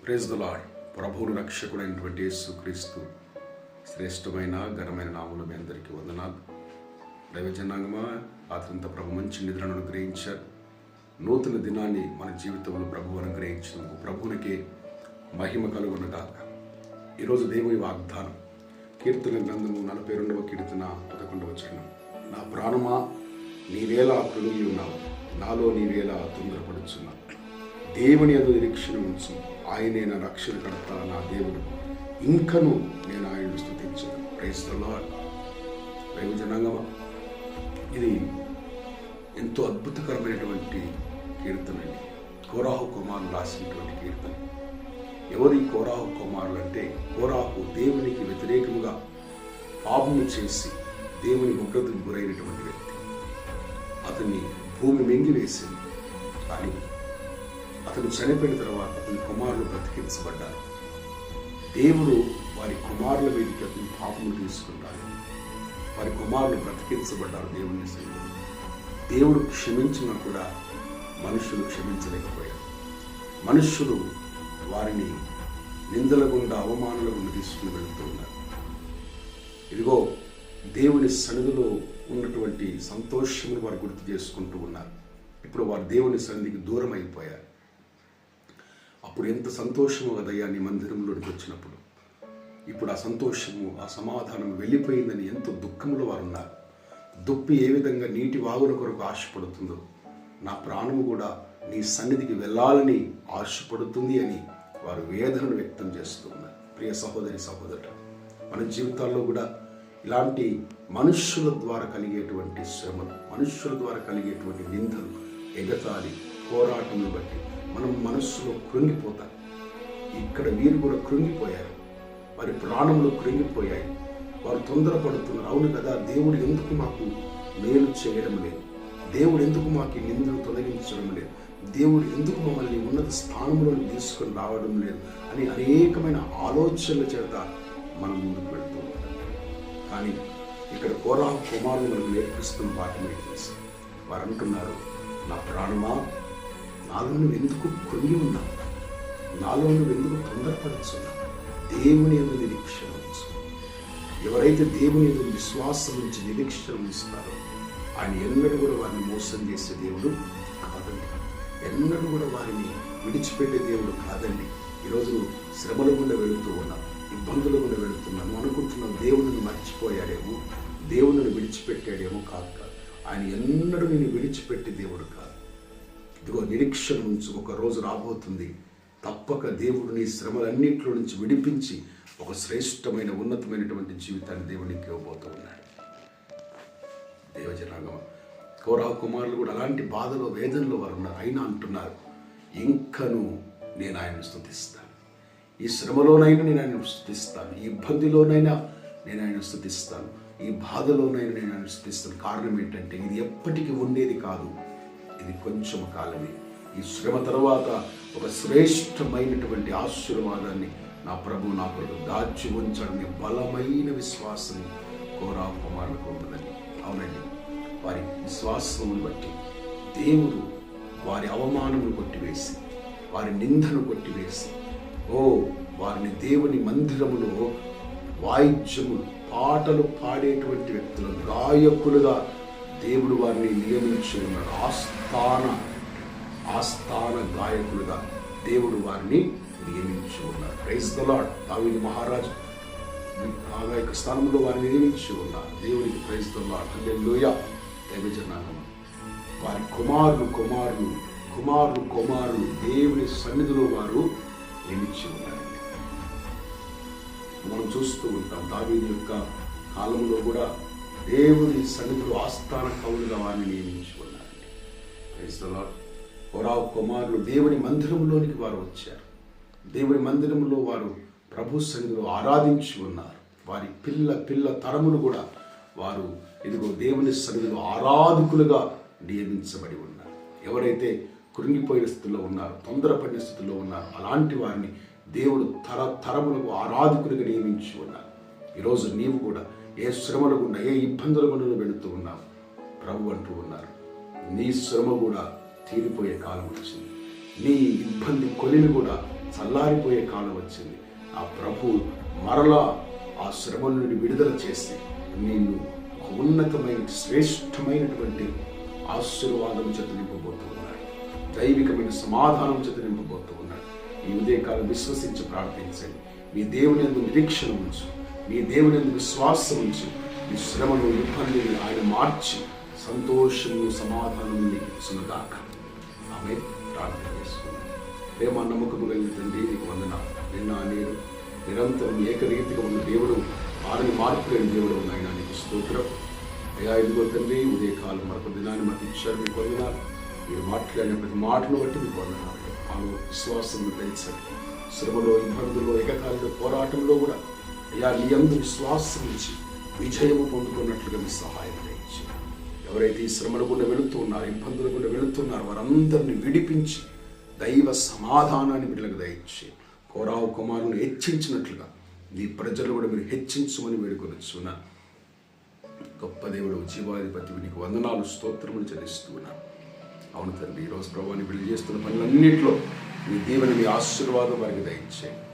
Praise the lord. ప్రభువును రక్షకుడైనటువంటి యేసుక్రీస్తు శ్రేష్టమైన ఘనమైన నామములో మీ అందరికీ వందనాలు. దైవజనాంగమా, రాత్రంతా ప్రభు మంచి నిద్రను అనుగ్రహించారు. నూతన దినాన్ని మన జీవితంలో ప్రభు అనుగ్రహించినందుకు ప్రభువునికి మహిమ కలుగునుగాక. ఈరోజు దేవుని వాగ్దానం కీర్తన గ్రంథము 42వ కీర్తన 11వ వచనం. నా ప్రాణమా, నీవేలా కృంగి ఉన్నావు, నాలో నీవేలా తొందరపడుచున్నావు. దేవుని యందు నిరీక్షణ ఉంచు, ఆయనే నా రక్షణకర్త, నా దేవుడు, ఇంకను నేను ఆయనను స్తుతించను. Praise the lord. దైవజనాంగమా, ఇది ఎంతో అద్భుతకరమైనటువంటి కీర్తన అండి. కోరాహు కుమారులు రాసినటువంటి కీర్తన. ఎవరు ఈ కోరాహు కుమారులు అంటే, కోరాహు దేవునికి వ్యతిరేకముగా పాపము చేసి దేవుని ఉగ్రతకు గురైనటువంటి వ్యక్తి. అతన్ని భూమి మింగివేసింది. కానీ అతను చనిపోయిన తర్వాత అతని కుమారులు బ్రతికించబడ్డారు. దేవుడు వారి కుమారుల మీదకి అతని పాపము తీసుకుంటాడు. వారి కుమారులు బ్రతికించబడ్డారు దేవుని సన్నిధిలో. దేవుడు క్షమించినా కూడా మనుషులు క్షమించలేకపోయారు. మనుషులు వారిని నిందల గుండా, అవమానాల గుండా తీసుకుని వెళుతూ ఉన్నారు. ఇదిగో దేవుని సన్నిధిలో ఉన్నటువంటి సంతోషమును వారు గుర్తు చేసుకుంటూ ఉన్నారు. ఇప్పుడు వారు దేవుని సన్నిధికి దూరం అయిపోయారు. అప్పుడు ఎంత సంతోషమో కదయ్యా నీ మందిరంలోనికి వచ్చినప్పుడు. ఇప్పుడు ఆ సంతోషము, ఆ సమాధానం వెళ్ళిపోయిందని ఎంతో దుఃఖంలో వారు ఉన్నారు. దుప్పి ఏ విధంగా నీటి వాగుల కొరకు ఆశపడుతుందో, నా ప్రాణము కూడా నీ సన్నిధికి వెళ్ళాలని ఆశపడుతుంది అని వారు వేదనను వ్యక్తం చేస్తూ ఉన్నారు. ప్రియ సహోదరి, సహోదరుడు, మన జీవితాల్లో కూడా ఇలాంటి మనుష్యుల ద్వారా కలిగేటువంటి శ్రమలు, మనుష్యుల ద్వారా కలిగేటువంటి నిందలు, ఎగతాళి, పోరాటములు బట్టి మనం మనస్సులో కృంగిపోతాం. ఇక్కడ వీరు కూడా కృంగిపోయారు. వారి ప్రాణములు కృంగిపోయాయి. వారు తొందరపడుతున్నారు. అవును కదా, దేవుడు ఎందుకు మాకు మేలు చేయడం లేదు, దేవుడు ఎందుకు మాకు నిందలు తొలగించడం లేదు, దేవుడు ఎందుకు మమ్మల్ని ఉన్నత స్థానంలో తీసుకొని రావడం లేదు అని అనేకమైన ఆలోచనల చేత మనం ముందుకు వెళ్తూ ఉంటాం. కానీ ఇక్కడ కోరాహు కుమారులు మనకు నేర్పిస్తున్న పాఠం ఏంటి? వారు అంటున్నారు, నా ప్రాణమా, నాలో నువ్వు ఎందుకు కృంగి ఉన్నావు, నాలో నువ్వు ఎందుకు తొందరపడుచున్నావు. దేవుని యందు నిరీక్షణ ఉంచు. ఎవరైతే దేవుని యందు విశ్వాసం నుంచి నిరీక్షణ ఉంచుతారో ఆయన ఎన్నడూ కూడా వారిని మోసం చేసే దేవుడు కాదండి. ఎన్నడూ కూడా వారిని విడిచిపెట్టే దేవుడు కాదండి. ఈరోజు శ్రమల గుండా వెళుతూ ఉన్నాం, ఇబ్బందుల గుండా వెళుతున్నాను అనుకుంటున్నాం. దేవుడిని మర్చిపోయాడేమో, దేవుడిని విడిచిపెట్టాడేమో. కాదు. ఆయన ఎన్నడూ నేను విడిచిపెట్టే దేవుడు కాదు. ఇదిగో నిరీక్షణ ఉంచు, ఒక రోజు రాబోతుంది, తప్పక దేవుడు నీ శ్రమలన్నింటిలో నుంచి విడిపించి ఒక శ్రేష్టమైన ఉన్నతమైనటువంటి జీవితాన్ని దేవునికి ఇవ్వబోతూ ఉన్నాడు. దేవజనాంగమ, కోరాహు కుమారులు కూడా అలాంటి బాధలో, వేదనలో వారు ఉన్నారు. అయినా అంటున్నారు, ఇంకను నేను ఆయనను స్తుతిస్తాను. ఈ శ్రమలోనైనా నేను ఆయనను స్తుతిస్తాను, ఈ ఇబ్బందిలోనైనా నేను ఆయనను స్తుతిస్తాను, ఈ బాధలోనైనా నేను ఆయనను స్తుతిస్తాను. కారణం ఏంటంటే ఇది ఎప్పటికీ ఉండేది కాదు, ఇది కొంచెం కాలమే. ఈ శ్రమ తర్వాత ఒక శ్రేష్టమైనటువంటి ఆశీర్వాదాన్ని నా ప్రభు నా కొరకు దాచి ఉంచడానికి బలమైన విశ్వాసం కోరాహు కుమారులకు ఉన్నదని. అవునండి, వారి విశ్వాసమును బట్టి దేవుడు వారి అవమానమును కొట్టివేసి, వారి నిందను కొట్టివేసి, వారిని దేవుని మందిరములో వాయిద్యములు, పాటలు పాడేటువంటి వ్యక్తులు, గాయకులుగా దేవుడు వారిని నియమించి ఉన్నాడు. ఆస్థాన గాయకులుగా దేవుడు వారిని నియమించి ఉన్నారు. Praise the lord. దావీదు మహారాజు ఆ యొక్క స్థానంలో వారిని నియమించి ఉన్నారు. దేవునికి ప్రైజ్ ద లార్డ్. హల్లెలూయా. దైవజనాంగమా, వారి కుమారులు దేవుని సన్నిధిలో వారు నియమించి ఉన్నారండి. మనం చూస్తూ ఉంటాం, దావీదు యొక్క కాలంలో కూడా దేవుని సన్నిధిలో ఆస్థాన కవులుగా వారిని నియమించి ఉన్నారండి. Praise the lord. కోరాహు కుమారులు దేవుని మందిరంలోనికి వారు వచ్చారు. దేవుని మందిరంలో వారు ప్రభు సన్నిధిలో ఆరాధించి ఉన్నారు. వారి పిల్ల తరములు కూడా వారు ఇదిగో దేవుని సన్నిధిలో ఆరాధకులుగా నియమించబడి ఉన్నారు. ఎవరైతే కృంగిపోయిన స్థితిలో ఉన్నారు, తొందరపడిన స్థితిలో ఉన్నారు, అలాంటి వారిని దేవుడు తరములకు ఆరాధకులుగా నియమించి ఉన్నారు. ఈరోజు నీవు కూడా ఏ శ్రమల గుండా, ఏ ఇబ్బందుల గుండా వెళుతూ ఉన్నావు, ప్రభు అంటూ ఉన్నారు, నీ శ్రమ కూడా తీరిపోయే కాలం వచ్చింది. నీ ఇబ్బంది కొలిమి కూడా చల్లారిపోయే కాలం వచ్చింది. ఆ ప్రభు మరలా ఆ శ్రమ నుండి విడుదల చేసి నిన్ను ఒక ఉన్నతమైన శ్రేష్టమైనటువంటి ఆశీర్వాదం చేత నింపబోతూ ఉన్నాడు. దైవికమైన సమాధానం చేత నింపబోతూ ఉన్నాడు. ఈ ఉదయకాలం విశ్వసించి ప్రార్థించండి. మీ దేవుని యందు నిరీక్షణ ఉంచు, మీ దేవుని యందు విశ్వాసం ఉంచు. మీ శ్రమను ఇబ్బందిని ఆయన మార్చి సంతోషము సమాధానం నీకు ఇచ్చునుగాక. ఆమె ప్రార్థన చేసుకున్నాను. ప్రేమ నమ్మకము కలిగిన తండ్రి, నీకు వందనాలు. నిన్న నేను నిరంతరం ఏకరీతిగా ఉన్న దేవుడు, ఆడని మార్పు లేని దేవుడు నాయన, నీకు స్తోత్రం. అయ్యా ఇదిగో తండ్రి, ఉదయకాలం మరొక దినాన్ని మాకు ఇచ్చారు. మీకు వందనాలు. మీరు మాట్లాడిన ప్రతి మాటను బట్టి మీకు వందనాలు. మాలో విశ్వాసం పెంచండి. శ్రమలో, ఇబ్బందుల్లో, ఏకకాలంలో, పోరాటంలో కూడా అయ్యా నీ యందు విశ్వాసం ఇచ్చి విజయము పొందుకున్నట్లుగా మీ సహాయం చేయించి, ఎవరైతే ఈ శ్రమల గుండా వెళుతూ ఉన్నారో, ఇబ్బందుల గుండా వెళుతున్నారో వారందరినీ విడిపించి దైవ సమాధానాన్ని బిడ్డలకు దయచి కోరావు కుమారుని హెచ్చించినట్లుగా నీ ప్రజలు కూడా మీరు హెచ్చించమని వేడుకొనిచున్నా. గొప్ప దేవుడు, జీవాధిపతి, నీకు వందనాలు, స్తోత్రములు చెల్లిస్తూ ఉన్నాను. అవును తండ్రి, ఈరోజు ప్రభువాన్ని వీళ్ళు చేస్తున్న పనులన్నింటిలో మీ దీవెన, మీ ఆశీర్వాదం వారికి దయచేయండి.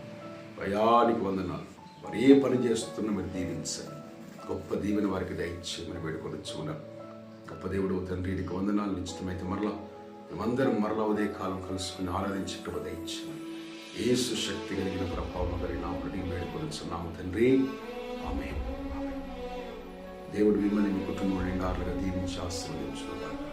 భయానికి వందనాలు. వారు ఏ పని చేస్తున్నా మీరు దీవించండి. గొప్ప దీవెన వారికి దయచేయమని వేడుకొనిచున్నాం. గొప్ప దేవుడు తండ్రి, నీకు వందనాలు. నిశ్చితమైతే మరలా మేమందరం మరలా ఉదయకాలం కలుసుకుని ఆరాధించి కృప దయచేయమని యేసు శక్తి కలిగిన ప్రభావం గారి నామని వేడుకొనిచున్నాము తండ్రి. ఆమేన్. దేవుడు మిమ్మల్ని మీ కుటుంబం నిండారులుగా దీవించి ఆశీర్వదించుగాక.